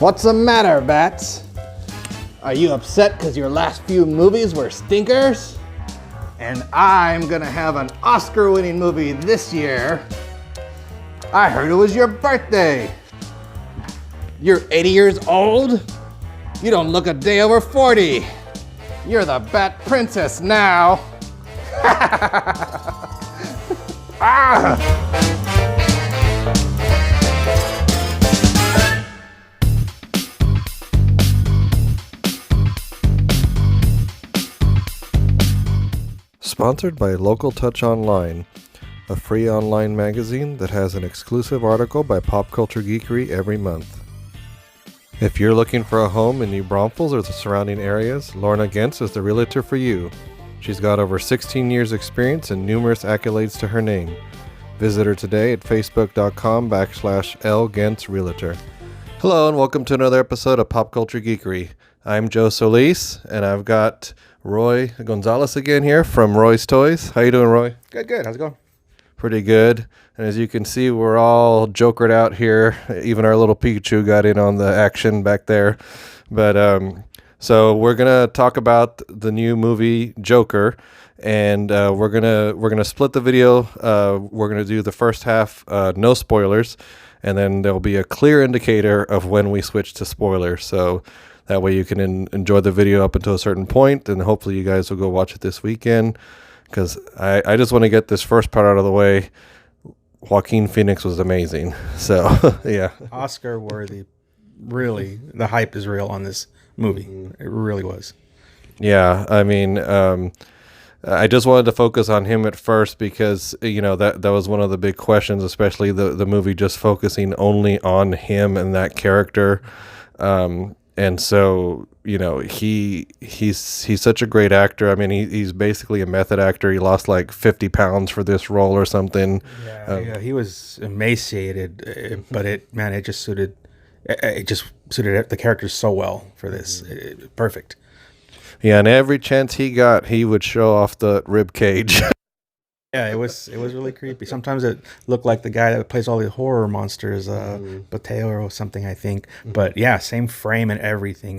What's the matter, Bats? Are you upset because your last few movies were stinkers? And I'm gonna have an Oscar-winning movie this year. I heard it was your birthday. You're 80 years old? You don't look a day over 40. You're the Bat Princess now. Ah! Sponsored by Local Touch Online, a free online magazine that has an exclusive article by Pop Culture Geekery every month. If you're looking for a home in New Braunfels or the surrounding areas, Lorna Gentz is the realtor for you. She's got over 16 years experience and numerous accolades to her name. Visit her today at facebook.com/LGentzRealtor. Hello and welcome to another episode of Pop Culture Geekery. I'm Joe Solis and I've got Roy Gonzalez again here from Roy's Toys. How you doing, Roy? Good. How's it going? Pretty good. And as you can see, we're all jokered out here. Even our little Pikachu got in on the action back there. But so we're gonna talk about the new movie Joker, and we're gonna split the video. We're gonna do the first half, no spoilers, and then there'll be a clear indicator of when we switch to spoilers. So that way you can enjoy the video up until a certain point, and hopefully you guys will go watch it this weekend, because I just want to get this first part out of the way. Joaquin Phoenix was amazing. So, yeah. Oscar worthy. Really, the hype is real on this movie. It really was. Yeah, I mean, I just wanted to focus on him at first because, you know, that was one of the big questions, especially the movie just focusing only on him and that character. And so, you know, he's such a great actor. I mean, he's basically a method actor. He lost like 50 pounds for this role or something. Yeah, he was emaciated, but it just suited the character so well for this. Perfect. Yeah, and every chance he got, he would show off the rib cage. Yeah, it was really creepy. Sometimes it looked like the guy that plays all the horror monsters, Bateo or something, I think. But yeah, same frame and everything,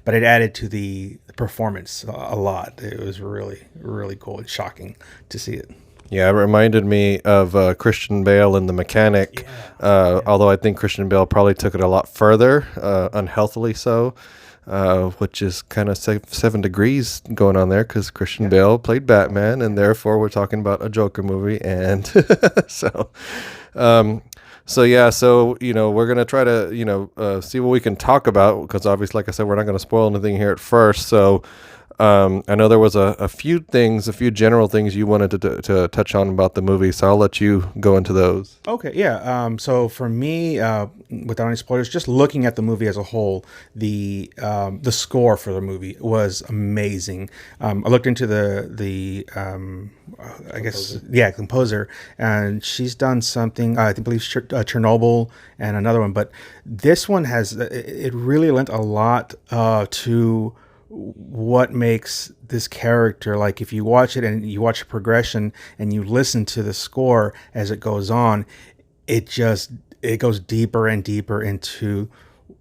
but it added to the performance a lot. It was really, really cool and shocking to see it. Yeah, it reminded me of Christian Bale in The Mechanic, although I think Christian Bale probably took it a lot further, unhealthily so. Which is kind of 7 degrees going on there because Christian Bale played Batman, and therefore we're talking about a Joker movie. And so you know, we're gonna try to see what we can talk about, because obviously, like I said, we're not gonna spoil anything here at first. So I know there was a few general things you wanted to touch on about the movie, so I'll let you go into those. Okay, yeah. So for me, without any spoilers, just looking at the movie as a whole, the score for the movie was amazing. I looked into the composer, and she's done something. I believe Chernobyl and another one, but this one it really lent a lot to what makes this character. Like, if you watch it and you watch the progression and you listen to the score as it goes on, it goes deeper and deeper into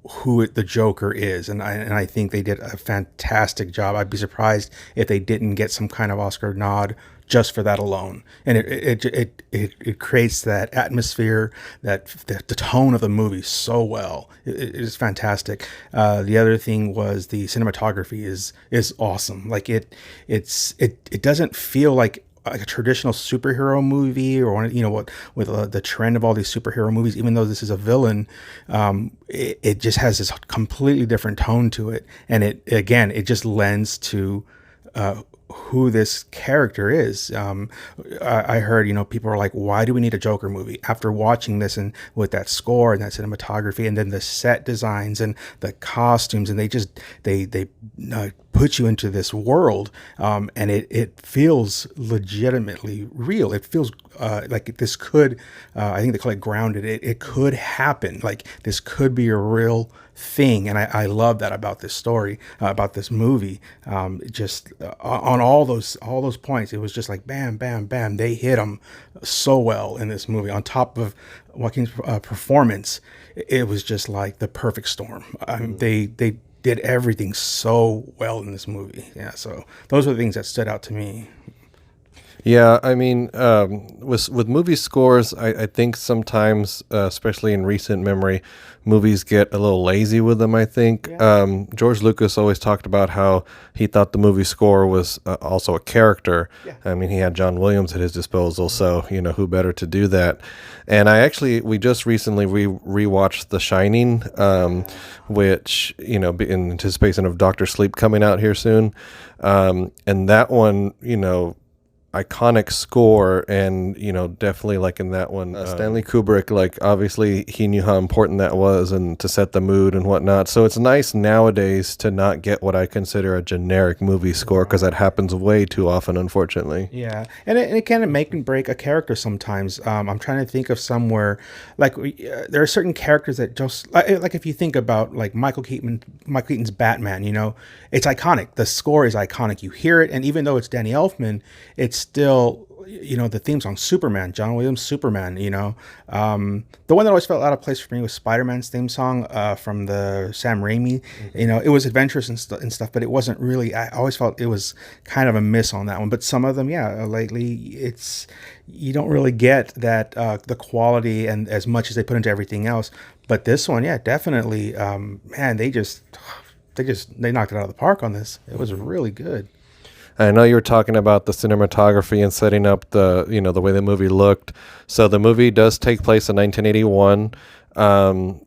who the Joker is, and I think they did a fantastic job. I'd be surprised if they didn't get some kind of Oscar nod just for that alone. And it creates that atmosphere, that the tone of the movie so well. It is fantastic. The other thing was the cinematography is awesome. Like it doesn't feel like a traditional superhero movie, or with the trend of all these superhero movies. Even though this is a villain, it just has this completely different tone to it, and it just lends to who this character is. I heard, people are like, why do we need a Joker movie? After watching this, and with that score and that cinematography, and then the set designs and the costumes, and they puts you into this world, and it feels legitimately real. It feels like this could, I think they call it grounded. It could happen. Like this could be a real thing, and I love that about this story, about this movie. Just on all those points, it was just like bam, bam, bam. They hit them so well in this movie. On top of Joaquin's performance, it was just like the perfect storm. I mean, they did everything so well in this movie. Yeah, so those are the things that stood out to me. Yeah, I mean, with movie scores, I think sometimes, especially in recent memory, movies get a little lazy with them. I think George Lucas always talked about how he thought the movie score was also a character. Yeah. I mean, he had John Williams at his disposal, so who better to do that? And we just recently rewatched The Shining, which in anticipation of Doctor Sleep coming out here soon, and that one, iconic score, and definitely like in that one, Stanley Kubrick, like obviously he knew how important that was and to set the mood and whatnot. So it's nice nowadays to not get what I consider a generic movie score, because that happens way too often, unfortunately. Yeah, and it can make and break a character sometimes. I'm trying to think of somewhere like there are certain characters that just like if you think about like Michael Keaton's Batman, it's iconic. The score is iconic. You hear it, and even though it's Danny Elfman, it's still the theme song. Superman, John Williams' Superman. The one that always felt out of place for me was Spider-Man's theme song from the Sam Raimi. It was adventurous and stuff, but it wasn't really. I always felt it was kind of a miss on that one. But some of them, lately you don't really get that the quality and as much as they put into everything else. But this one, definitely, man, they knocked it out of the park on this. It was really good. I know you were talking about the cinematography and setting up the way the movie looked. So the movie does take place in 1981.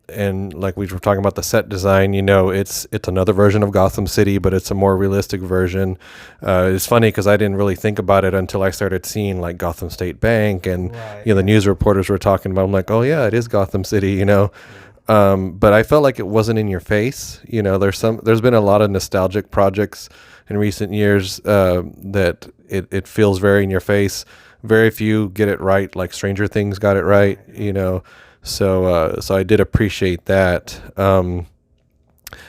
And like we were talking about the set design, it's another version of Gotham City, but it's a more realistic version. It's funny because I didn't really think about it until I started seeing like Gotham State Bank and, the news reporters were talking about it. I'm like, oh yeah, it is Gotham City, but I felt like it wasn't in your face. There's been a lot of nostalgic projects in recent years that it feels very in your face. Very few get it right, like Stranger Things got it right, So I did appreciate that.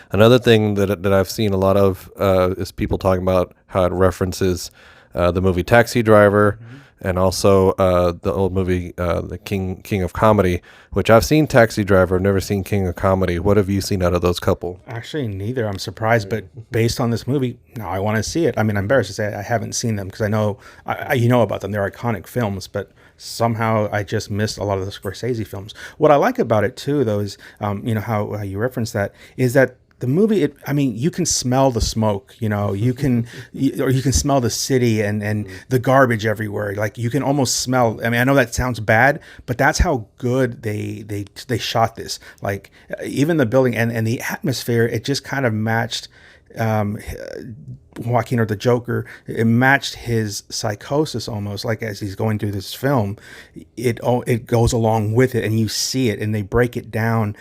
Another thing that I've seen a lot of is people talking about how it references the movie Taxi Driver, and also the old movie the King of Comedy, which I've seen Taxi Driver. I've never seen King of Comedy. What have you seen out of those couple? Actually, neither. I'm surprised, but based on this movie, now I want to see it. I mean, I'm embarrassed to say I haven't seen them because I know about them. They're iconic films, but somehow I just missed a lot of the Scorsese films. What I like about it too, though, is how you referenced that, is that the movie, you can smell the smoke, you can smell the city and the garbage everywhere. Like you can almost smell. I know that sounds bad, but that's how good they shot this. Like even the building and the atmosphere, it just kind of matched Joaquin, or the Joker. It matched his psychosis almost, like as he's going through this film. It goes along with it, and you see it, and they break it down.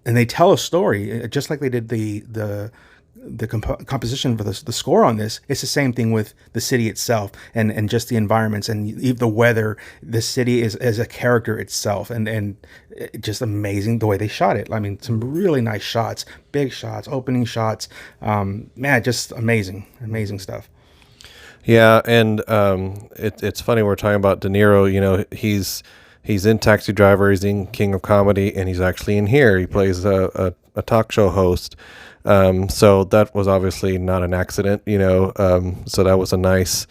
And they tell a story, just like they did the composition for the score on this. It's the same thing with the city itself and just the environments and the weather. The city is as a character itself, and just amazing the way they shot it. Some really nice shots, big shots, opening shots. Man, just amazing stuff. Yeah, and it's funny we're talking about De Niro. He's in Taxi Driver, he's in King of Comedy, and he's actually in here. He plays a talk show host. So that was obviously not an accident, so that was a nice,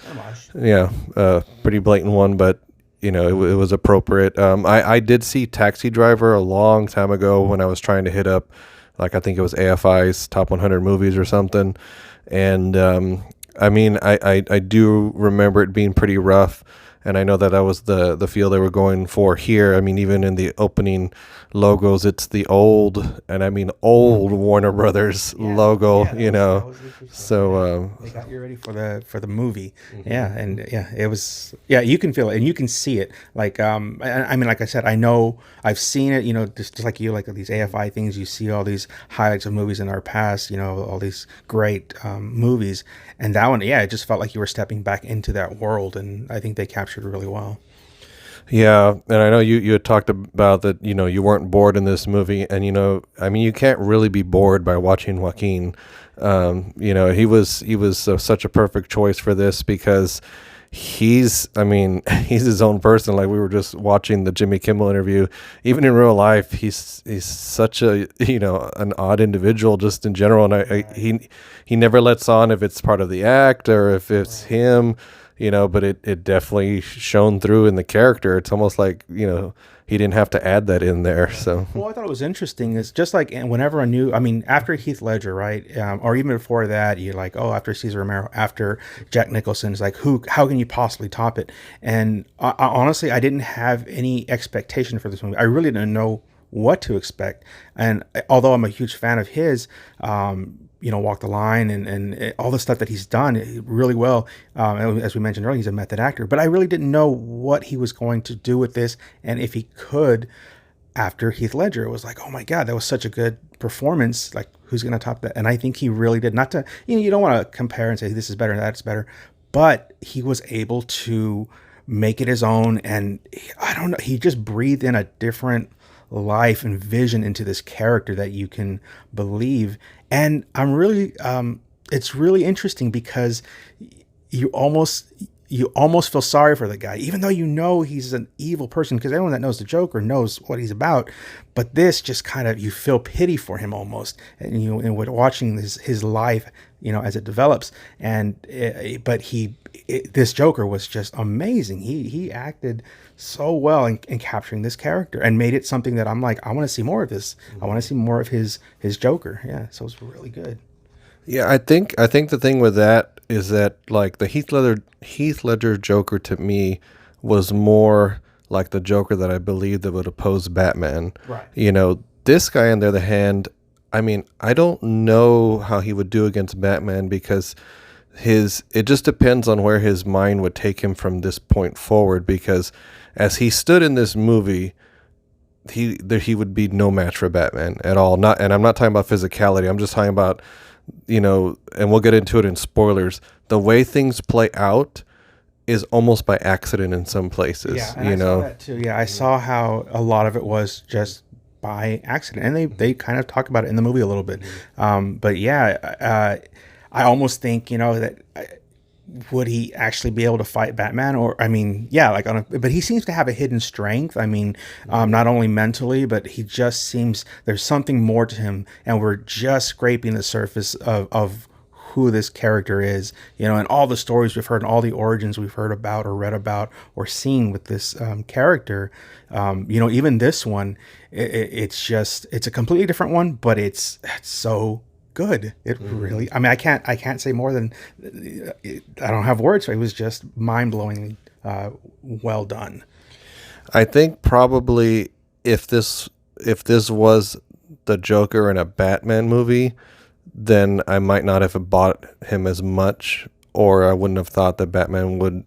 pretty blatant one, but, it was appropriate. I did see Taxi Driver a long time ago when I was trying to hit up, like, I think it was AFI's Top 100 Movies or something. And, I do remember it being pretty rough. and I know that was the feel they were going for here. I mean, even in the opening logos, it's the old, and I mean old Warner Brothers logo. That was interesting. So They got you ready for the movie. It was you can feel it and you can see it. Like I mean, like I said, I know I've seen it. Just like you, like these AFI things, you see all these highlights of movies in our past. All these great movies, and that one, it just felt like you were stepping back into that world, and I think they captured it really well. Yeah, and I know you had talked about that, you weren't bored in this movie, and I mean, you can't really be bored by watching Joaquin. He was such a perfect choice for this because he's his own person. Like we were just watching the Jimmy Kimmel interview. Even in real life, he's such a an odd individual just in general, and he never lets on if it's part of the act or if it's him. But it definitely shone through in the character. It's almost like, he didn't have to add that in there. So, well, I thought it was interesting. It's just like whenever after Heath Ledger, right? Or even before that, you're like, oh, after Cesar Romero, after Jack Nicholson, it's like, how can you possibly top it? And honestly, I didn't have any expectation for this movie. I really didn't know what to expect. And although I'm a huge fan of his, Walk the Line and all the stuff that he's done really well. As we mentioned earlier, he's a method actor, but I really didn't know what he was going to do with this. And if he could, after Heath Ledger, it was like, oh my God, that was such a good performance. Like, who's going to top that? And I think he really did. Not to, you don't want to compare and say this is better and that's better, but he was able to make it his own. And I don't know, he just breathed in a different life and vision into this character that you can believe. And I'm really it's really interesting because you almost feel sorry for the guy, even though he's an evil person, because everyone that knows the Joker knows what he's about. But this just kind of, you feel pity for him almost, and with watching his life, as it develops. And this Joker was just amazing. He acted so well in capturing this character and made it something that I'm like, I want to see more of this. I want to see more of his Joker. Yeah, so it's really good. Yeah, I think the thing with that is that, like, the Heath Ledger Joker to me was more like the Joker that I believe that would oppose Batman. Right. This guy, on the other hand, I mean, I don't know how he would do against Batman because it just depends on where his mind would take him from this point forward, because as he stood in this movie, he would be no match for Batman at all. And I'm not talking about physicality. I'm just talking about, and we'll get into it in spoilers. The way things play out is almost by accident in some places. Yeah, and I saw that too. Yeah, I saw how a lot of it was just by accident, and they kind of talk about it in the movie a little bit. But yeah, I almost think that. Would he actually be able to fight Batman? Or, I mean, yeah, but he seems to have a hidden strength. I mean, not only mentally, but he just seems, there's something more to him, and we're just scraping the surface of who this character is, and all the stories we've heard and all the origins we've heard about or read about or seen with this character. Even this one, it's a completely different one, but it's so good. It really, I mean, I can't say more than, I don't have words. So it was just mind-blowingly well done. I think probably if this was the Joker in a Batman movie, then I might not have bought him as much, or I wouldn't have thought that Batman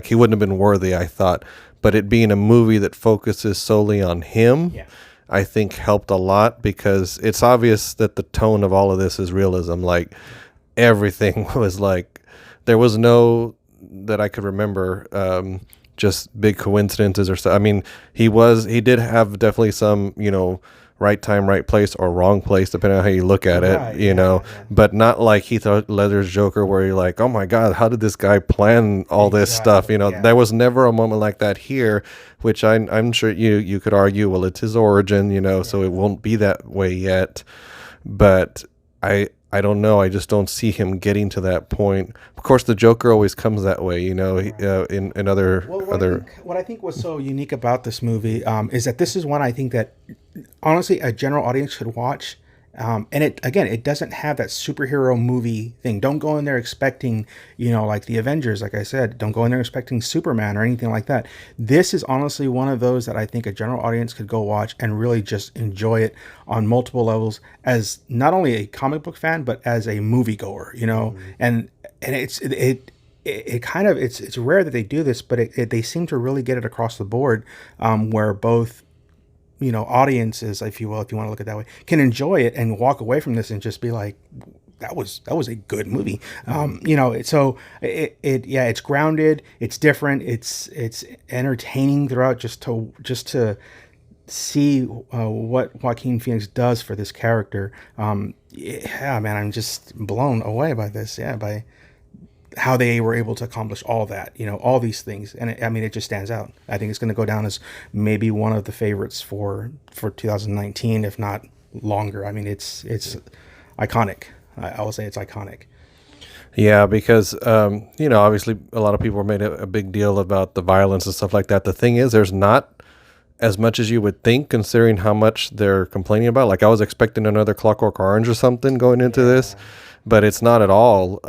he wouldn't have been worthy, I thought. But it being a movie that focuses solely on him, I think helped a lot, because it's obvious that the tone of all of this is realism. Like, everything was like, there was no, that I could remember, just big coincidences or stuff. I mean, he did have definitely some, right time, right place, or wrong place, depending on how you look at it, but not like Heath Ledger's Joker, where you're like, oh my God, how did this guy plan all this stuff? There was never a moment like that here, which I'm sure you could argue, well, it's his origin, so it won't be that way yet. But I don't know. I just don't see him getting to that point. Of course, the Joker always comes that way, in other. What I think was so unique about this movie is that this is one I think that honestly a general audience should watch And it doesn't have that superhero movie thing. Don't go in there expecting, like the Avengers, like I said, don't go in there expecting Superman or anything like that. This is honestly one of those that I think a general audience could go watch and really just enjoy it on multiple levels as not only a comic book fan, but as a moviegoer, and it kind of, it's rare that they do this, but they seem to really get it across the board, where both audiences, if you will, if you want to look at it that way, can enjoy it and walk away from this and just be like, that was a good movie. So it's grounded, it's different, it's entertaining throughout, just to see what Joaquin Phoenix does for this character. Man, I'm just blown away by this. Yeah, by how they were able to accomplish all that, all these things. And it just stands out. I think it's going to go down as maybe one of the favorites for 2019, if not longer. I mean, it's iconic. I will say it's iconic. Yeah, because, obviously a lot of people made a big deal about the violence and stuff like that. The thing is, there's not as much as you would think, considering how much they're complaining about. Like, I was expecting another Clockwork Orange or something going into this, but it's not at all.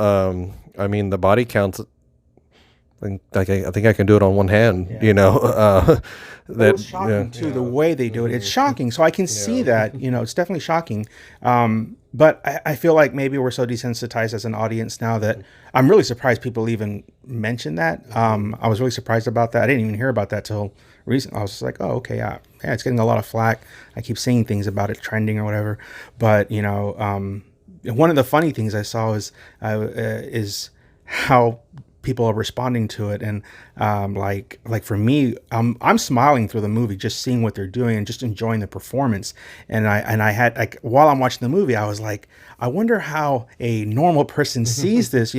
I mean, the body counts, I think I can do it on one hand, that it's shocking too, the way they do it. It's shocking. So I can see that, it's definitely shocking. But I feel like maybe we're so desensitized as an audience now that I'm really surprised people even mention that. I was really surprised about that. I didn't even hear about that till recently. I was just like, oh, okay, yeah, it's getting a lot of flack. I keep seeing things about it trending or whatever. But, one of the funny things I saw is how people are responding to it, and like for me, I'm smiling through the movie, just seeing what they're doing and just enjoying the performance. And I had, like, while I'm watching the movie, I was like, I wonder how a normal person sees this,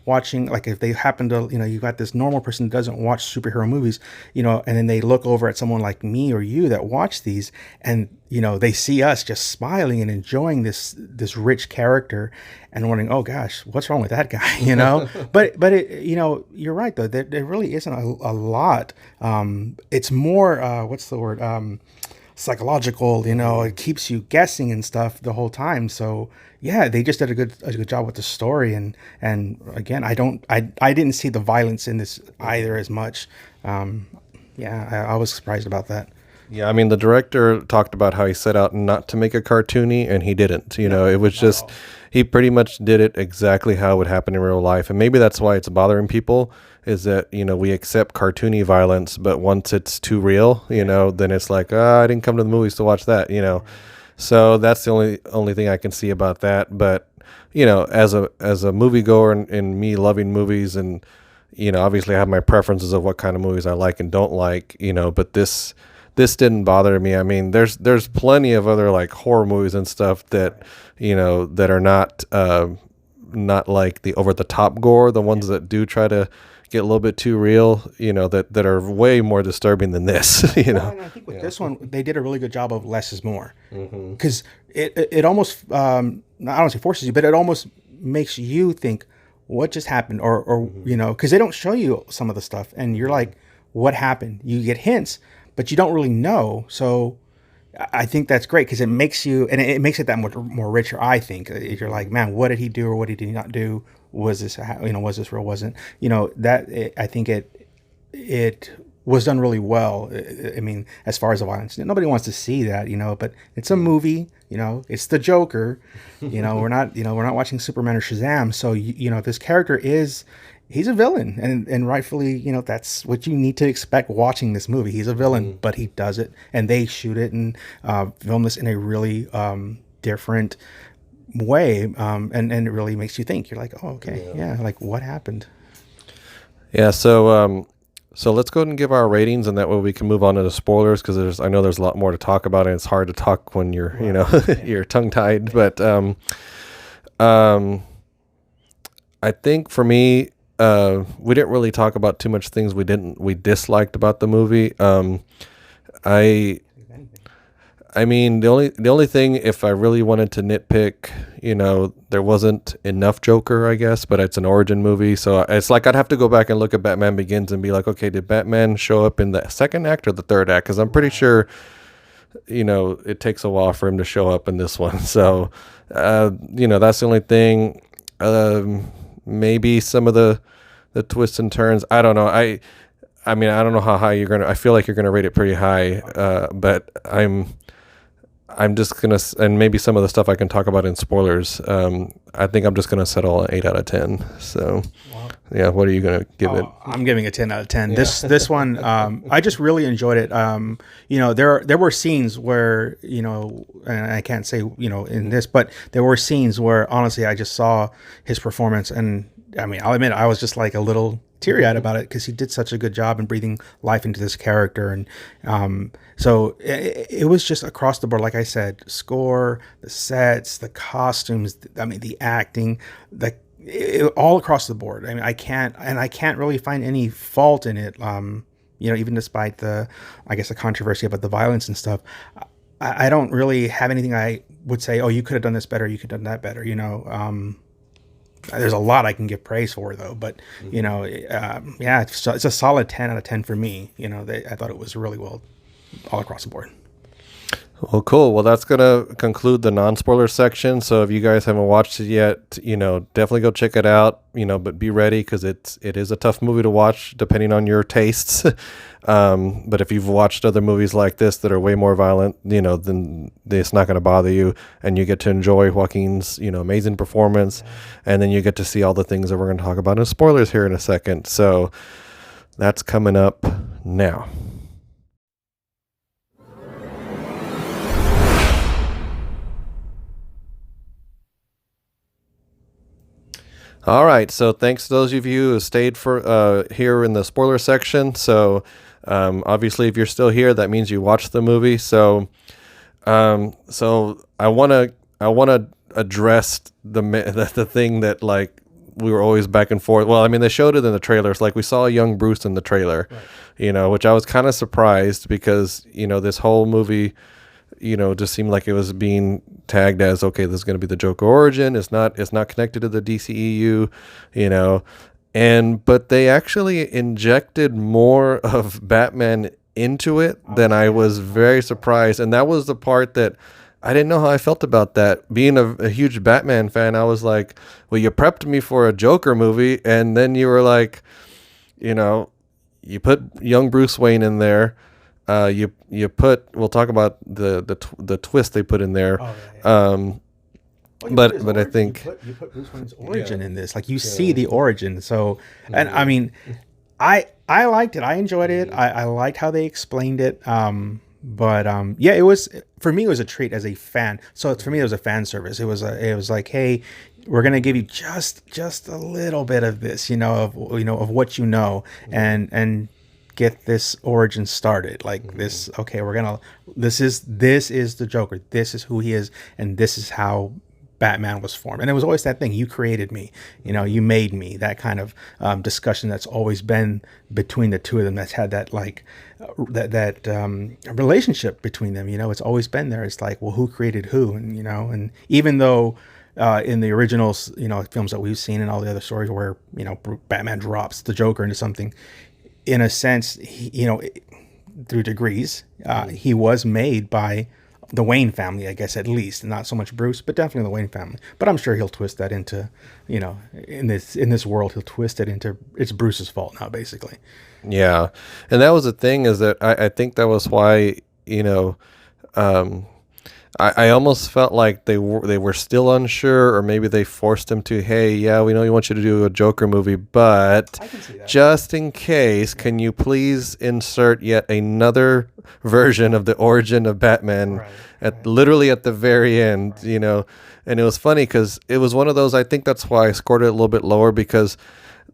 watching, like, if they happen to, you got this normal person that doesn't watch superhero movies, and then they look over at someone like me or you that watch these, and they see us just smiling and enjoying this rich character and wondering, oh gosh, what's wrong with that guy, but it, you're right though, there really isn't a lot. It's more, what's the word? Psychological, it keeps you guessing and stuff the whole time. So yeah, they just did a good job with the story. And again, I didn't see the violence in this either as much. I was surprised about that. Yeah, I mean, the director talked about how he set out not to make it cartoony, and he didn't. It was just, he pretty much did it exactly how it would happen in real life. And maybe that's why it's bothering people, is that, we accept cartoony violence, but once it's too real, then it's like, I didn't come to the movies to watch that, So that's the only thing I can see about that. But, as a moviegoer and me loving movies, and, obviously I have my preferences of what kind of movies I like and don't like, but this didn't bother me. I mean, there's plenty of other, like, horror movies and stuff that, that are not like the over the top gore, the ones that do try to get a little bit too real, that are way more disturbing than this, And I think with this one, they did a really good job of less is more, because it almost, I don't say forces you, but it almost makes you think, what just happened, or because they don't show you some of the stuff, and you're like, what happened? You get hints, but you don't really know. So I think that's great, because it makes you, and it makes it that much more richer. I think you're like, man, what did he do or what did he not do? Was this, was this real? Wasn't, I think it was done really well. I mean, as far as the violence, nobody wants to see that, but it's a movie, it's the Joker, we're not watching Superman or Shazam. So, this character he's a villain, and rightfully, that's what you need to expect watching this movie. He's a villain, but he does it, and they shoot it and film this in a really different way, and it really makes you think. You're like, oh, okay, yeah, like, what happened? Yeah, so let's go ahead and give our ratings, and that way we can move on to the spoilers, because I know there's a lot more to talk about, and it's hard to talk when you're you're tongue tied. But I think for me, we didn't really talk about too much things we disliked about the movie. I mean, the only thing, if I really wanted to nitpick, there wasn't enough Joker, I guess, but it's an origin movie, so it's like I'd have to go back and look at Batman Begins and be like, okay, did Batman show up in the second act or the third act? Because I'm pretty sure it takes a while for him to show up in this one. So, that's the only thing. Maybe some of the twists and turns. I don't know. I mean, I don't know how high you're gonna. I feel like you're gonna rate it pretty high. But I'm just gonna, and maybe some of the stuff I can talk about in spoilers. I think I'm just gonna settle on 8 out of 10. So, yeah. What are you gonna give it? I'm giving a 10 out of 10. Yeah. This one, I just really enjoyed it. There were scenes where, and I can't say, in this, but there were scenes where honestly I just saw his performance, and I mean, I'll admit I was just like a little teary-eyed about it because he did such a good job in breathing life into this character. And so it was just across the board, like I said, score, the sets, the costumes, the acting, all across the board. I mean, I can't really find any fault in it. Even despite the controversy about the violence and stuff, I don't really have anything I would say, oh, you could have done this better, you could have done that better. There's a lot I can give praise for, though, but it's a solid 10 out of 10 for me. I thought it was really well all across the board. Well, cool. Well, that's going to conclude the non-spoiler section. So if you guys haven't watched it yet, definitely go check it out, but be ready because it is a tough movie to watch depending on your tastes. But if you've watched other movies like this that are way more violent, then it's not going to bother you, and you get to enjoy Joaquin's, amazing performance. And then you get to see all the things that we're going to talk about in spoilers here in a second. So that's coming up now. All right, so thanks to those of you who stayed for here in the spoiler section. So obviously, if you're still here, that means you watched the movie. So I want to address the thing that like we were always back and forth. Well, I mean, they showed it in the trailers. Like we saw a young Bruce in the trailer, right. Which I was kind of surprised because this whole movie, just seemed like it was being tagged as, okay, this is going to be the Joker origin. It's not connected to the DCEU, but they actually injected more of Batman into it than I was very surprised. And that was the part that I didn't know how I felt about that. Being a huge Batman fan, I was like, well, you prepped me for a Joker movie. And then you were like, you put young Bruce Wayne in there. We'll talk about the twist they put in there. But I think you put Bruce Wayne's origin in this, like you see the origin. So, and I mean, I liked it. I enjoyed it. I liked how they explained it. It was, for me, it was a treat as a fan. So for me, it was a fan service. It was like, hey, we're going to give you just a little bit of this, of what and get this origin started, like this. Okay, this is the Joker, this is who he is, and this is how Batman was formed. And it was always that thing, you created me, you made me, that kind of discussion that's always been between the two of them, that's had that like that relationship between them. It's always been there. It's like, well, who created who? And and even though in the originals, films that we've seen and all the other stories where Batman drops the Joker into something, in a sense, through degrees, he was made by the Wayne family, I guess, at least. Not so much Bruce, but definitely the Wayne family. But I'm sure he'll twist that into, in this world, he'll twist it into it's Bruce's fault now, basically. Yeah, and that was the thing, is that I think that was why, I almost felt like they were still unsure, or maybe they forced him to, hey, yeah, we know you want you to do a Joker movie, but just in case, can you please insert yet another version of the origin of Batman literally at the very end, And it was funny because it was one of those, I think that's why I scored it a little bit lower, because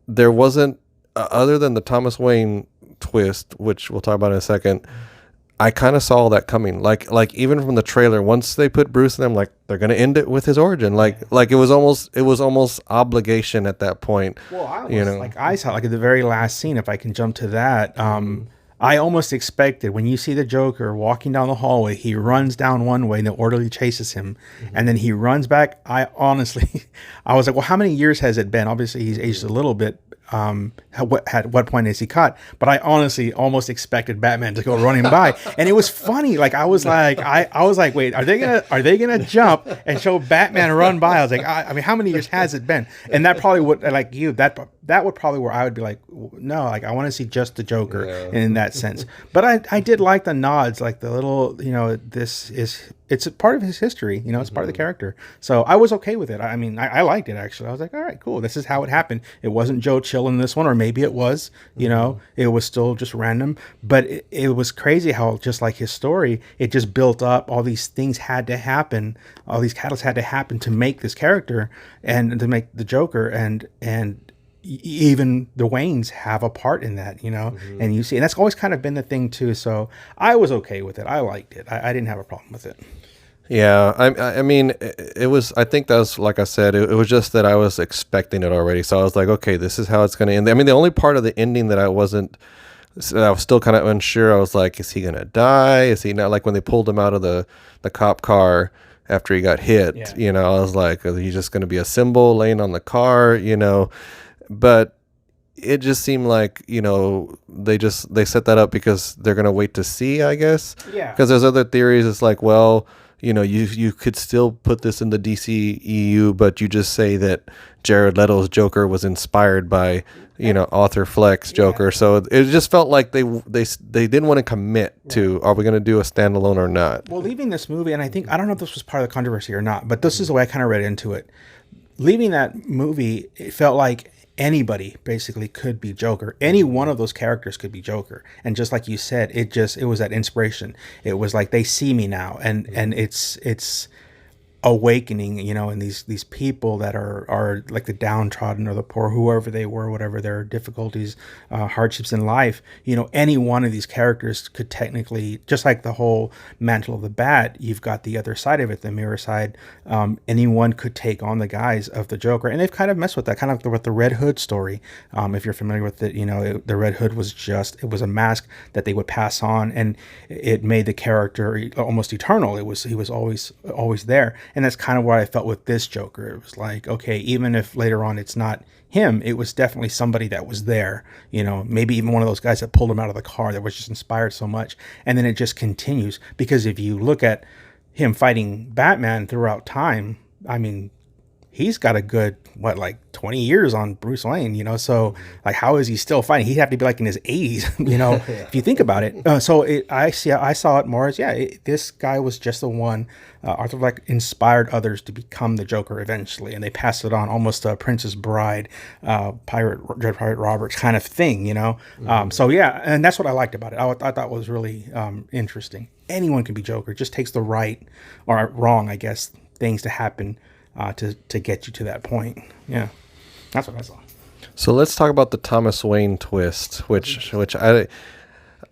there wasn't, other than the Thomas Wayne twist, which we'll talk about in a second, I kind of saw that coming. Like even from the trailer, once they put Bruce in, I'm like, they're gonna end it with his origin. Like it was almost obligation at that point. Well, I saw like at the very last scene. If I can jump to that, I almost expected, when you see the Joker walking down the hallway, he runs down one way and the orderly chases him, and then he runs back. I honestly, I was like, well, how many years has it been? Obviously, he's aged a little bit. what point is he caught. But I honestly almost expected Batman to go running by, and it was funny. Like I was like, wait, are they gonna jump and show Batman run by? I was like, I mean, how many years has it been? And that probably would, like you, that would probably where I would be like, no, like I want to see just the Joker in that sense. But I did like the nods, like the little, it's a part of his history, it's part of the character. So I was okay with it. I mean, I liked it actually. I was like, all right, cool. This is how it happened. It wasn't Joe Chill in this one, or maybe it was, it was still just random. But it was crazy how, just like his story, it just built up. All these things had to happen. All these catalysts had to happen to make this character and to make the Joker. And even the Waynes have a part in that, and you see, and that's always kind of been the thing too. So I was okay with it. I liked it. I didn't have a problem with it. Yeah, I mean, it was. I think that was, like I said, it was just that I was expecting it already. So I was like, okay, this is how it's going to end. I mean, the only part of the ending that I was still kind of unsure. I was like, is he going to die? Is he not? Like when they pulled him out of the cop car after he got hit, I was like, is he just going to be a symbol laying on the car, But it just seemed like, they set that up because they're going to wait to see, I guess. Yeah. Because there's other theories. It's like, well, you could still put this in the DCEU, but you just say that Jared Leto's Joker was inspired by, Arthur Fleck's Joker. Yeah. So it just felt like they didn't want to commit to, are we going to do a standalone or not? Well, leaving this movie, and I don't know if this was part of the controversy or not, but this is the way I kind of read into it. Leaving that movie, it felt like anybody basically could be Joker. Any one of those characters could be Joker. And just like you said, it was that inspiration. It was like, they see me now, and it's awakening, and these people that are like the downtrodden or the poor, whoever they were, whatever their difficulties, hardships in life, any one of these characters could technically, just like the whole mantle of the Bat, you've got the other side of it, the mirror side. Anyone could take on the guise of the Joker, and they've kind of messed with that, kind of like with the Red Hood story. If you're familiar with it, the Red Hood was it was a mask that they would pass on, and it made the character almost eternal. He was always there. And that's kind of what I felt with this Joker. It was like, okay, even if later on it's not him, it was definitely somebody that was there, maybe even one of those guys that pulled him out of the car that was just inspired so much. And then it just continues, because if you look at him fighting Batman throughout time, I mean, he's got a good, 20 years on Bruce Wayne, so like, how is he still fighting? He'd have to be like in his 80s, if you think about it. I saw it more as, this guy was just the one. Arthur Fleck inspired others to become the Joker eventually, and they passed it on, almost a Princess Bride, Dread Pirate Roberts kind of thing, and that's what I liked about it. I thought was really interesting. Anyone can be Joker. It just takes the right or wrong, I guess, things to happen to get you to that point. Yeah, that's what I saw. So let's talk about the Thomas Wayne twist, which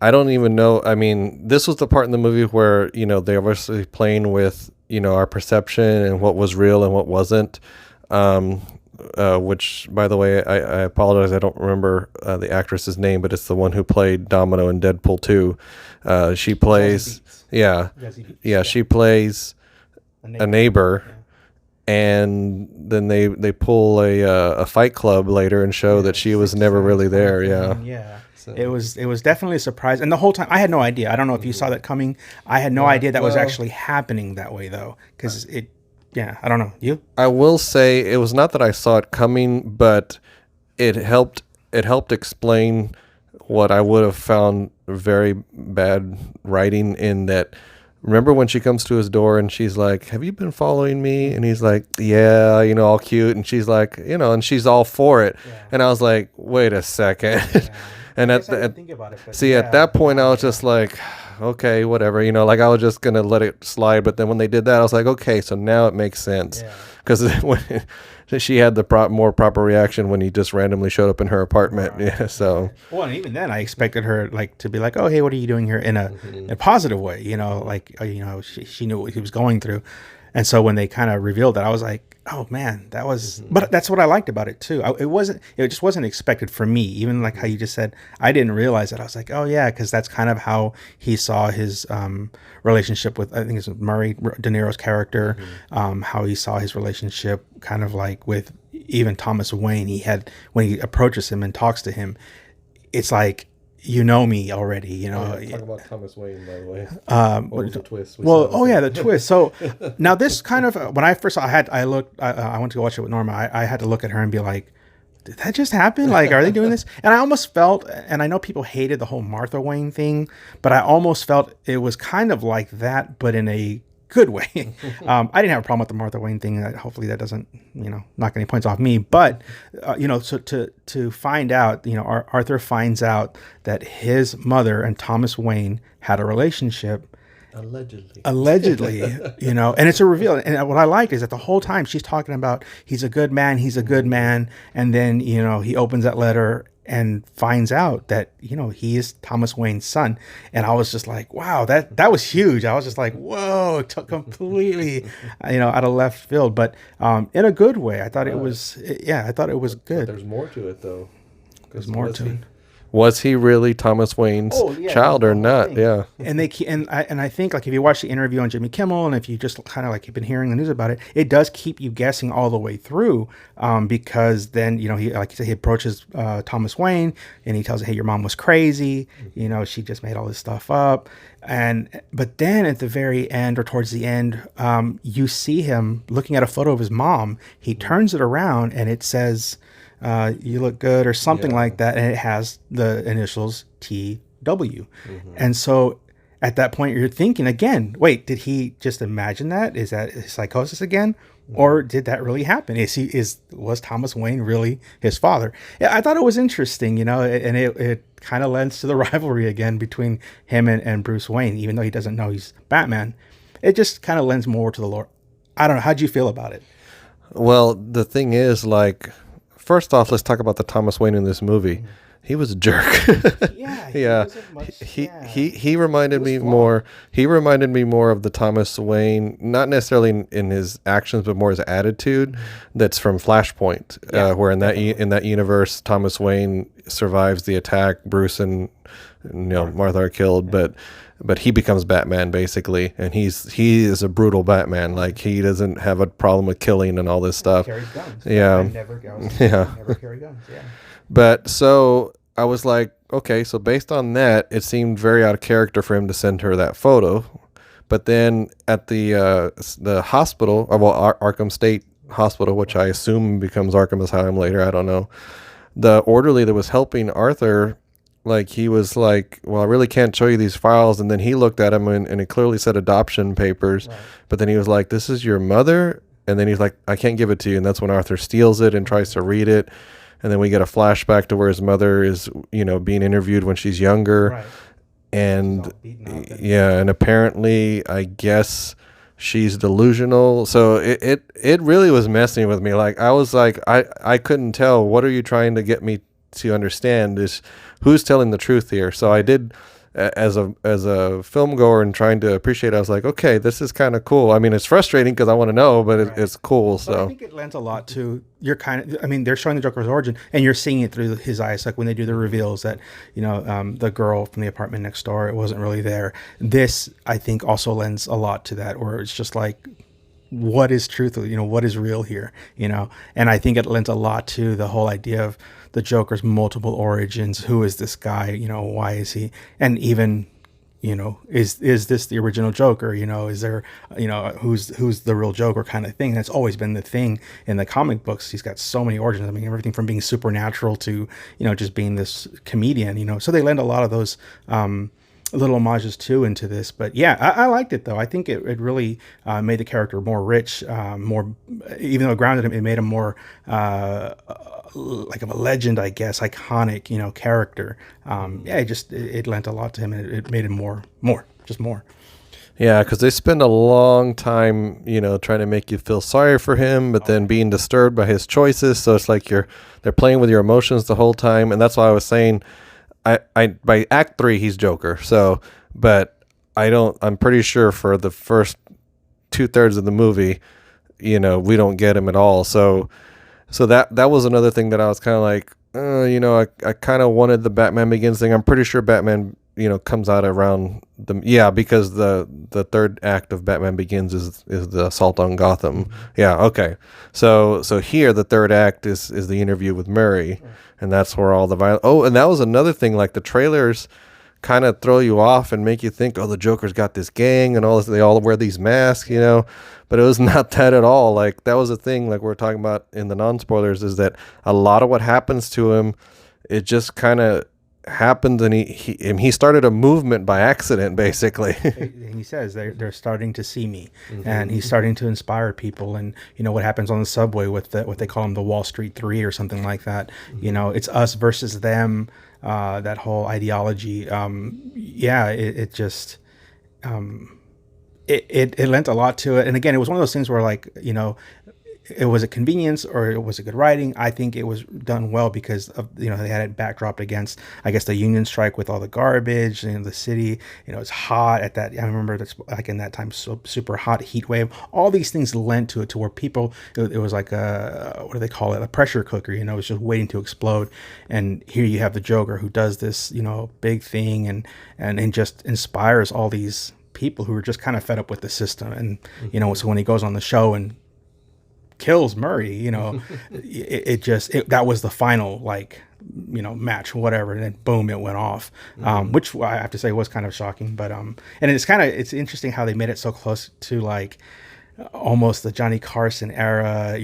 I don't even know. I mean, this was the part in the movie where, they were obviously playing with, our perception and what was real and what wasn't. Which, by the way, I apologize. I don't remember the actress's name, but it's the one who played Domino in Deadpool 2. She plays, she plays a neighbor. Yeah. And then they pull a Fight Club later and show that she was never really there. Yeah. So. It was definitely a surprise. And the whole time, I had no idea. I don't know if you saw that coming. I had no idea that was actually happening that way, though. Because I don't know. You? I will say it was not that I saw it coming, but it helped explain what I would have found very bad writing in that. Remember when she comes to his door and she's like, have you been following me? And he's like, yeah, all cute. And she's like, and she's all for it. Yeah. And I was like, wait a second. Yeah. And at that point, I was just like, okay, whatever. Like I was just going to let it slide. But then when they did that, I was like, okay, so now it makes sense. Because when she had the more proper reaction when he just randomly showed up in her apartment. Right. Yeah, so. Well, and even then, I expected her to be like, "Oh, hey, what are you doing here?" in a positive way, she knew what he was going through, and so when they kind of revealed that, I was like, "Oh man, that was." But that's what I liked about it too. It just wasn't expected for me. Even like how you just said, I didn't realize that. I was like, "Oh yeah," because that's kind of how he saw his relationship with, I think it's Murray De Niro's character. How he saw his relationship kind of like with even Thomas Wayne, when he approaches him and talks to him, it's like, you know me already, you know. Talk about Thomas Wayne, by the way. What was the twist? The twist. So now this kind of, when I first saw, I went to go watch it with Norma. I had to look at her and be like, did that just happen? Like, are they doing this? And I almost felt, and I know people hated the whole Martha Wayne thing, but I almost felt it was kind of like that, but in a good way. I didn't have a problem with the Martha Wayne thing. Hopefully that doesn't, knock any points off me. But, so to find out, Arthur finds out that his mother and Thomas Wayne had a relationship. Allegedly, and it's a reveal. And what I like is that the whole time she's talking about, he's a good man. And then, he opens that letter and finds out that, he is Thomas Wayne's son. And I was just like, wow, that was huge. I was just like, whoa, it took completely, out of left field, but in a good way. I thought it was good. There's more to it, though. There's more to it. Was he really Thomas Wayne's child or not? Yeah. And I think, like, if you watch the interview on Jimmy Kimmel, and if you just kind of like you've been hearing the news about it, it does keep you guessing all the way through, because then, he, like you said, he approaches Thomas Wayne and he tells him, hey, your mom was crazy. She just made all this stuff up. But then at the very end, or towards the end, you see him looking at a photo of his mom. He turns it around and it says, you look good, or something like that, and it has the initials TW. And so at that point you're thinking again, wait, did he just imagine that? Is that psychosis again? Or did that really happen? Was Thomas Wayne really his father? Yeah, I thought it was interesting, and it kind of lends to the rivalry again between him and Bruce Wayne, even though he doesn't know he's Batman. It just kind of lends more to the lore. I don't know. How'd you feel about it? Well, the thing is, like, first off, let's talk about the Thomas Wayne in this movie. He was a jerk. He reminded me more. He reminded me more of the Thomas Wayne, not necessarily in his actions, but more his attitude. That's from Flashpoint, where in that universe, Thomas Wayne survives the attack. Bruce and Martha are killed, but he becomes Batman basically, and he is a brutal Batman. Like, he doesn't have a problem with killing and all this stuff. He carries guns. Never carry guns. Yeah. But so I was like, okay, so based on that, it seemed very out of character for him to send her that photo. But then at the hospital, Arkham State Hospital, which I assume becomes Arkham Asylum later, I don't know. The orderly that was helping Arthur, like, he was like, well, I really can't show you these files. And then he looked at him and it clearly said adoption papers. Right. But then he was like, this is your mother? And then he's like, I can't give it to you. And that's when Arthur steals it and tries to read it. And then we get a flashback to where his mother is, being interviewed when she's younger. Right. And and apparently, I guess she's delusional. So it really was messing with me. Like, I was like, I couldn't tell. What are you trying to get me to understand? Is who's telling the truth here? So I did, as a film goer and trying to appreciate it, I was like, okay, this is kind of cool. I mean, it's frustrating because I want to know, but it's cool. But I think it lends a lot to they're showing the Joker's origin, and you're seeing it through his eyes. Like when they do the reveals that, the girl from the apartment next door, it wasn't really there. This, I think, also lends a lot to that, where it's just like, what is truth? What is real here? And I think it lends a lot to the whole idea of the Joker's multiple origins. Who is this guy? Why is he? And even, is this the original Joker? Is there, who's the real Joker kind of thing? That's always been the thing in the comic books. He's got so many origins. I mean, everything from being supernatural to, just being this comedian, so they lend a lot of those, little homages too into this. But yeah, I liked it though. I think it really made the character more rich, more, even though it grounded him, it made him more like of a legend, I guess, iconic, character. It lent a lot to him, and it made him more. Yeah, because they spend a long time, trying to make you feel sorry for him, but then being disturbed by his choices. So it's like they're playing with your emotions the whole time, and that's why I was saying, I by Act 3 he's Joker. So, but I'm pretty sure for the first 2/3 of the movie, we don't get him at all. So that was another thing that I was kind of like, I kind of wanted the Batman Begins thing. I'm pretty sure Batman, comes out around because the third act of Batman Begins is the assault on Gotham. Yeah, okay. So here the third act is the interview with Murray, and that's where all the violence. Oh, and that was another thing. Like the trailers kind of throw you off and make you think, oh, the Joker's got this gang and all this. They all wear these masks, but it was not that at all. Like that was a thing. Like we're talking about in the non-spoilers, is that a lot of what happens to him, it just kind of happened, and he started a movement by accident, basically. He says they're starting to see me, and he's starting to inspire people. And what happens on the subway with what they call them, the Wall Street Three or something like that. It's us versus them. That whole ideology. It just it lent a lot to it. And again, it was one of those things where it was a convenience or it was a good writing. I think it was done well because of, they had it backdropped against, I guess, the union strike with all the garbage and the city. It's hot at that. I remember that's like in that time, so super hot heat wave. All these things lent to it to where people, it was like what do they call it? A pressure cooker, it was just waiting to explode. And here you have the Joker who does this, big thing and just inspires all these people who are just kind of fed up with the system. And, so when he goes on the show and kills Murray, that was the final match, whatever, and then boom, it went off. Which I have to say was kind of shocking, but and it's interesting how they made it so close to almost the Johnny Carson era,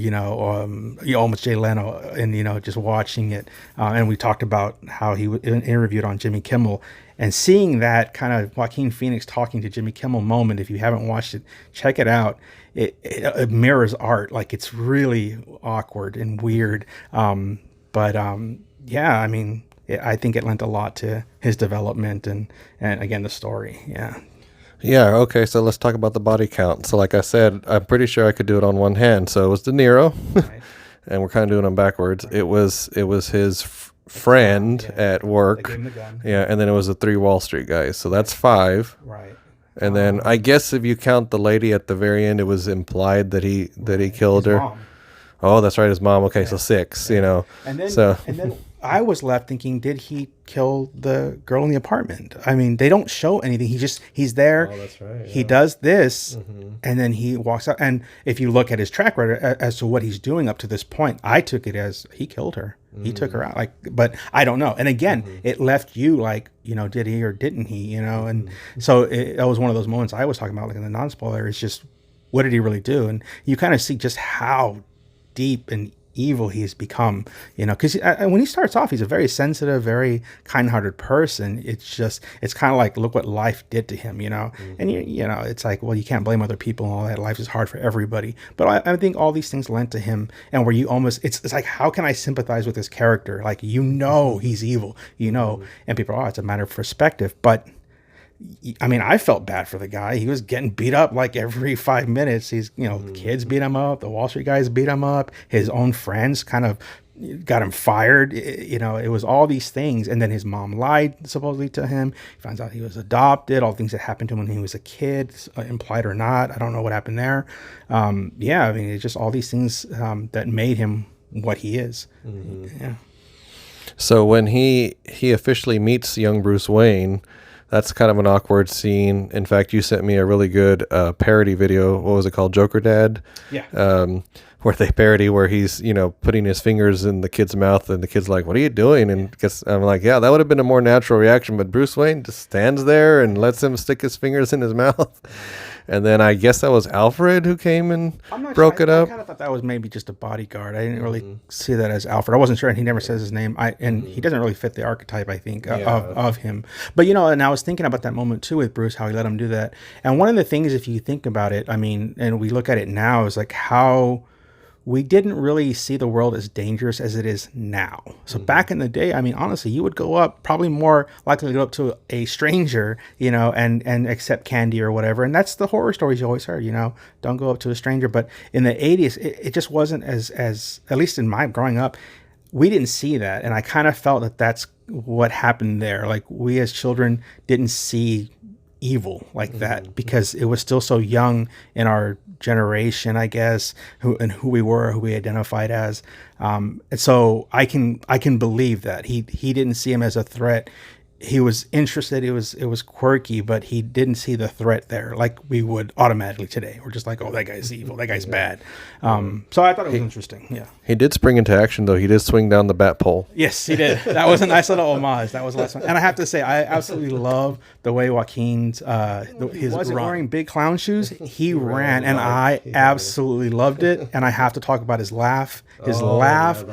almost Jay Leno, and just watching it. And we talked about how he was interviewed on Jimmy Kimmel, and seeing that kind of Joaquin Phoenix talking to Jimmy Kimmel moment. If you haven't watched it, check it out. It mirrors art. Like it's really awkward and weird. I think it lent a lot to his development and again, the story. Yeah. Yeah, okay, so let's talk about the body count. So like I said, I'm pretty sure I could do it on one hand. So it was De Niro, right. And we're kind of doing them backwards. Right. It was his friend at work. They gave him the gun. Yeah, and then it was the 3 Wall Street guys. So that's 5. Right. And then I guess if you count the lady at the very end, it was implied that he killed her. Mom. Oh, that's right, his mom. Okay, so 6, And then I was left thinking, did he kill the girl in the apartment? I mean, they don't show anything. He's there. Oh, that's right. Yeah. He does this, and then he walks out. And if you look at his track record as to what he's doing up to this point, I took it as he killed her. He took her out. But I don't know. And again, it left you did he or didn't he? And so that was one of those moments I was talking about, in the non-spoiler. It's just, what did he really do? And you kind of see just how deep and evil he's become, because when he starts off, he's a very sensitive, very kind-hearted person. It's kind of like, look what life did to him, and it's like, well, you can't blame other people and all that. Life is hard for everybody. But I think all these things lent to him, and where you almost, it's like, how can I sympathize with this character? He's evil, and people it's a matter of perspective. But I mean, I felt bad for the guy. He was getting beat up every 5 minutes. He's, kids beat him up. The Wall Street guys beat him up. His own friends kind of got him fired. It was all these things. And then his mom lied supposedly to him. He finds out he was adopted, all things that happened to him when he was a kid, implied or not. I don't know what happened there. I mean, it's just all these things that made him what he is. Yeah. So when he officially meets young Bruce Wayne, that's kind of an awkward scene. In fact, you sent me a really good parody video. What was it called? Joker Dad? Yeah. Where they parody where he's, putting his fingers in the kid's mouth, and the kid's like, what are you doing? And I'm like, yeah, that would have been a more natural reaction. But Bruce Wayne just stands there and lets him stick his fingers in his mouth. And then I guess that was Alfred who came and broke it up. I kind of thought that was maybe just a bodyguard. I didn't really see that as Alfred. I wasn't sure, and he never says his name. He doesn't really fit the archetype, I think, of him. But, and I was thinking about that moment, too, with Bruce, how he let him do that. And one of the things, if you think about it, I mean, and we look at it now, is how we didn't really see the world as dangerous as it is now. So back in the day, I mean, honestly, you would go up, probably more likely to go up to a stranger, and accept candy or whatever. And that's the horror stories you always heard, don't go up to a stranger. But in the 80s, it just wasn't as, at least in my growing up, we didn't see that. And I kind of felt that that's what happened there. Like, we as children didn't see evil like that because it was still so young in our generation, I guess, who we were, who we identified as. And so I can believe that he didn't see him as a threat he was interested. It was quirky, but he didn't see the threat there like we would automatically today. We're just like, oh, that guy's evil. That guy's bad. So I thought it was interesting. Yeah. He did spring into action though. He did swing down the bat pole. Yes, he did. That was a nice little homage. That was the last one. And I have to say, I absolutely love the way Joaquin's he wasn't wearing big clown shoes. He ran, and I absolutely loved it. And I have to talk about his laugh. His laugh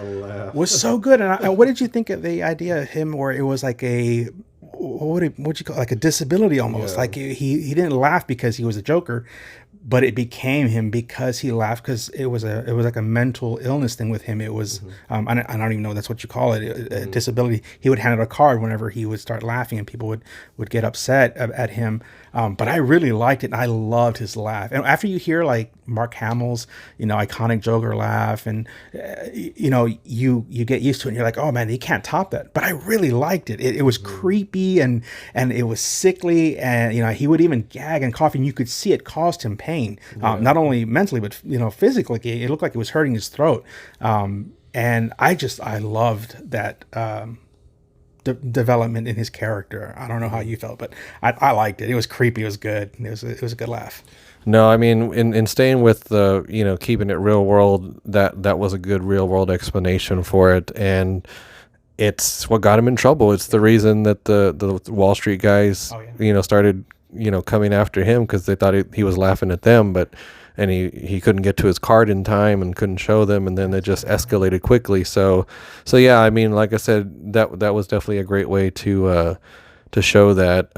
was so good. And what did you think of the idea of him where it was like a what'd you call it? Like a disability almost? Like he didn't laugh because he was a Joker, but it became him because he laughed, because it was like a mental illness thing with him. It was I don't even know that's what you call it, a disability. He would hand out a card whenever he would start laughing, and people would get upset at him. But I really liked it, and I loved his laugh. And after you hear like Mark Hamill's iconic Joker laugh, and you get used to it, and you're like, oh man, he can't top that. But I really liked it. It was creepy, and it was sickly, and he would even gag and cough, and you could see it caused him pain, not only mentally but physically. It looked like it was hurting his throat, and I loved that development in his character. I don't know how you felt, but I liked it. It was creepy. It was good. It was a good laugh. No, I mean, in staying with the keeping it real world, that was a good real world explanation for it, and it's what got him in trouble. It's the reason that the Wall Street guys started coming after him, because they thought he was laughing at them, and he couldn't get to his card in time and couldn't show them, and then it just escalated quickly. So yeah, I mean, like I said, that was definitely a great way to show that.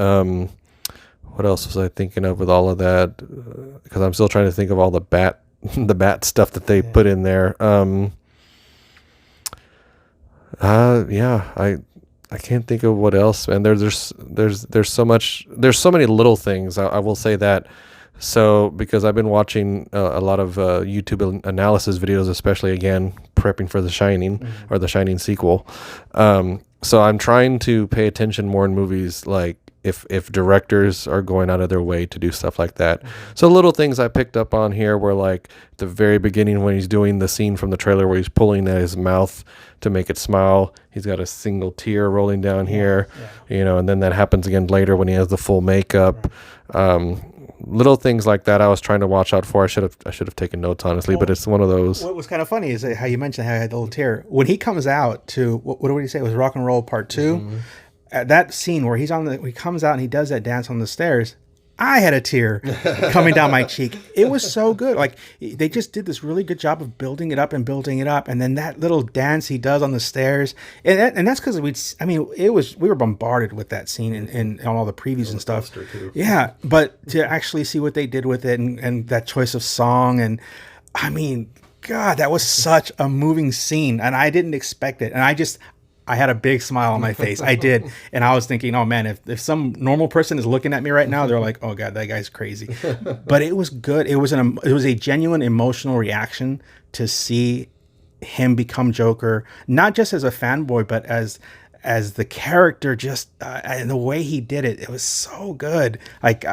What else was I thinking of with all of that? Because I'm still trying to think of all the bat stuff that they put in there. I can't think of what else. And there's so many little things. I will say that. So, because I've been watching a lot of YouTube analysis videos, especially again prepping for The Shining or The Shining sequel. So I'm trying to pay attention more in movies, like if directors are going out of their way to do stuff like that. So little things I picked up on here were like the very beginning when he's doing the scene from the trailer where he's pulling at his mouth to make it smile. He's got a single tear rolling down here, and then that happens again later when he has the full makeup. Little things like that I was trying to watch out for. I should have taken notes, honestly, but it's one of those. What was kind of funny is how you mentioned how he had the little tear. When he comes out to, what did he say? It was Rock and Roll Part 2. At that scene where he comes out and he does that dance on the stairs, I had a tear coming down my cheek. It was so good. Like, they just did this really good job of building it up. And then that little dance he does on the stairs. And that's because we were bombarded with that scene in all the previews and stuff. Yeah. But to actually see what they did with it, and that choice of song, and I mean, God, that was such a moving scene, and I didn't expect it. And I had a big smile on my face. I did. And I was thinking, oh man, if some normal person is looking at me right now, they're like, oh God, that guy's crazy. But it was good. It was a genuine emotional reaction to see him become Joker, not just as a fanboy, but as the character, just and the way he did it. It was so good. Like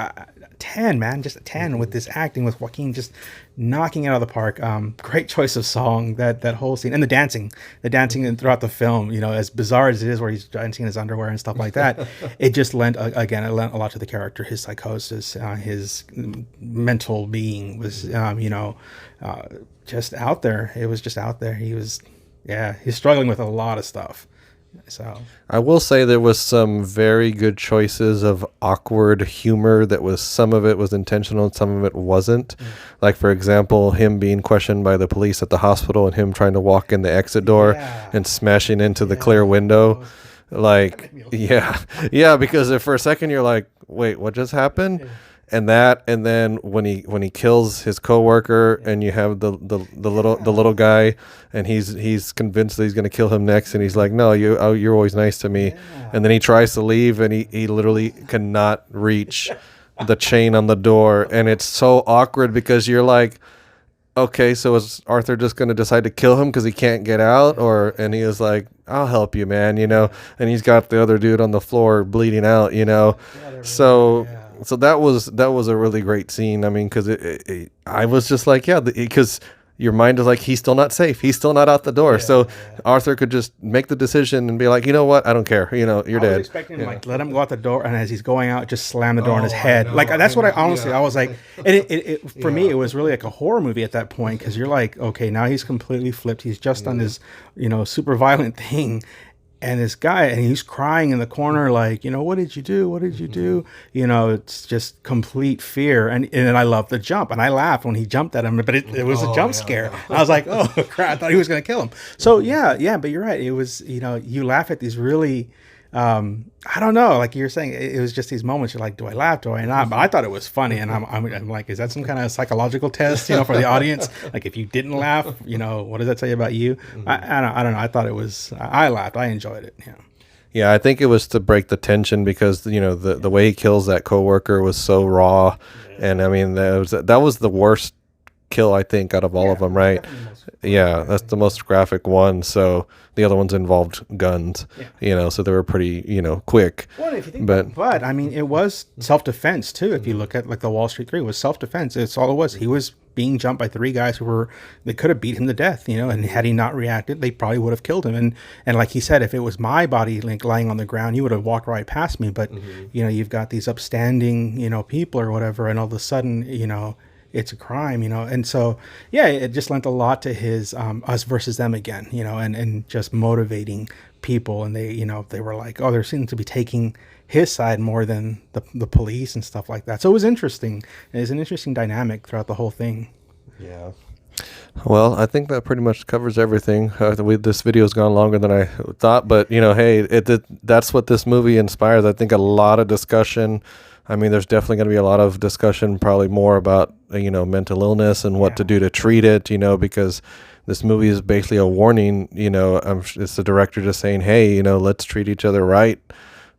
10, man, just a 10 with this acting, with Joaquin just knocking it out of the park. Great choice of song, that whole scene, and the dancing throughout the film, as bizarre as it is, where he's dancing in his underwear and stuff like that. It just lent a lot to the character. His psychosis, his mental being was, just out there. It was just out there. He's struggling with a lot of stuff. So I will say there was some very good choices of awkward humor some of it was intentional and some of it wasn't. Like, for example, him being questioned by the police at the hospital and him trying to walk in the exit door and smashing into the clear window. Like, because for a second you're like, wait, what just happened? And then when he kills his coworker, and you have the little guy, and he's convinced that he's going to kill him next, and he's like, no, you're always nice to me, and then he tries to leave, and he literally cannot reach the chain on the door, and it's so awkward because you're like, okay, so is Arthur just going to decide to kill him because he can't get out? And he is like, I'll help you, man, and he's got the other dude on the floor bleeding out, So that was a really great scene. I mean, because I was just like, because your mind is like, he's still not safe. He's still not out the door. So Arthur could just make the decision and be like, you know what? I don't care. You know, you're I was dead. expecting him, like, let him go out the door, and as he's going out, just slam the door on his head. Like, that's what I honestly, I was like, and it for me, it was really like a horror movie at that point, because you're like, okay, now he's completely flipped. He's just done this, you know, super violent thing. And this guy, and he's crying in the corner, like, you know, what did you do? What did you do? You know, it's just complete fear. And then I love the jump, and I laughed when he jumped at him, but it was a jump scare. I was like, oh crap, I thought he was going to kill him. So yeah, but you're right. It was, you know, you laugh at these really, I don't know, like you're saying, it was just these moments. You're like, do I laugh? Do I not? But I thought it was funny, and I'm like, is that some kind of psychological test, you know, for the audience? Like, if you didn't laugh, you know, what does that tell you about you? I don't know. I thought it was. I laughed. I enjoyed it. Yeah. Yeah, I think it was to break the tension because, you know, the way he kills that coworker was so raw, and I mean that was the worst kill, I think, out of all of them, right? Yeah, that's the most graphic one. So the other ones involved guns, you know, so they were pretty, you know, quick. Well, if you think but I mean, it was self-defense too. If you look at like the Wall Street 3, it was self-defense. It's all it was. He was being jumped by 3 guys they could have beat him to death, you know, and had he not reacted, they probably would have killed him. And like he said, if it was my body like lying on the ground, he would have walked right past me. But you know, you've got these upstanding, you know, people or whatever, and all of a sudden, you know, it's a crime, you know. And so yeah, it just lent a lot to his us versus them again, you know, and just motivating people. And they, you know, they were like, oh, there seems to be taking his side more than the police and stuff like that. So it was interesting. It's an interesting dynamic throughout the whole thing. Yeah. Well, I think that pretty much covers everything. This video has gone longer than I thought, but you know, hey, that's what this movie inspires. I think a lot of discussion. I mean, there's definitely going to be a lot of discussion, probably more about, you know, mental illness and what to do to treat it, you know, because this movie is basically a warning, you know. It's the director just saying, hey, you know, let's treat each other right.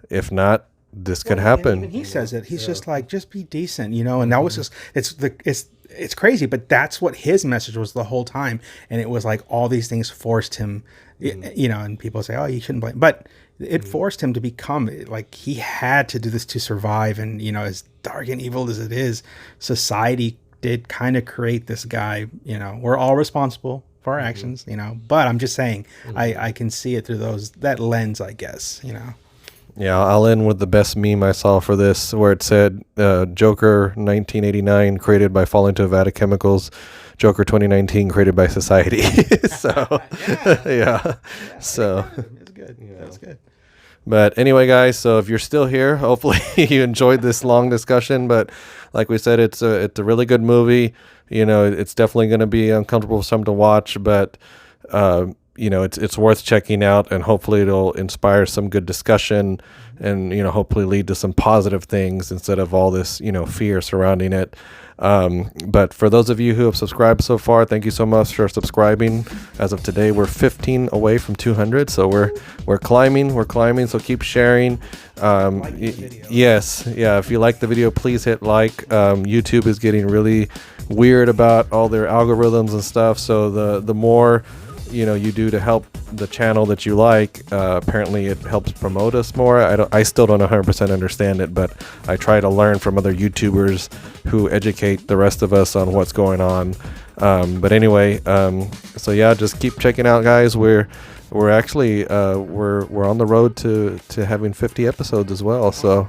If not, this could happen. Even he says it. He's just like, just be decent, you know. And that was just, it's crazy, but that's what his message was the whole time. And it was like all these things forced him, you know, and people say, oh, you shouldn't blame, but it forced him to become, like, he had to do this to survive. And, you know, as dark and evil as it is, society did kind of create this guy, you know. We're all responsible for our actions, you know, but I'm just saying, I can see it through that lens, I guess, you know. Yeah, I'll end with the best meme I saw for this, where it said, Joker 1989 created by falling to a vat of chemicals, Joker 2019 created by society. So, yeah. So It's good. That's good. But anyway, guys, so if you're still here, hopefully you enjoyed this long discussion. But like we said, it's a really good movie. You know, it's definitely going to be uncomfortable for some to watch, but you know, it's worth checking out, and hopefully it'll inspire some good discussion, and, you know, hopefully lead to some positive things instead of all this, you know, fear surrounding it. But for those of you who have subscribed so far, thank you so much for subscribing. As of today, we're 15 away from 200, so we're climbing. So keep sharing. Yes, yeah. If you like the video, please hit like. YouTube is getting really weird about all their algorithms and stuff. So the more, you know, you do to help the channel that you like, apparently it helps promote us more. I still don't 100% understand it, but I try to learn from other YouTubers who educate the rest of us on what's going on. But anyway, so yeah, just keep checking out, guys. We're actually we're on the road to having 50 episodes as well. So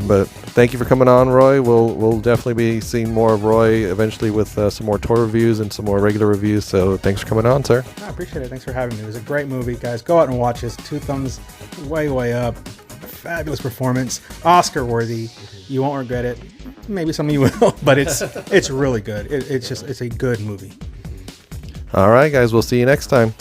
but thank you for coming on, Roy. We'll definitely be seeing more of Roy eventually with some more tour reviews and some more regular reviews. So thanks for coming on, sir. I appreciate it. Thanks for having me. It was a great movie, guys. Go out and watch this. 2 thumbs way up. Fabulous performance. Oscar worthy. You won't regret it. Maybe some of you will, but it's really good. It's a good movie. All right, guys. We'll see you next time.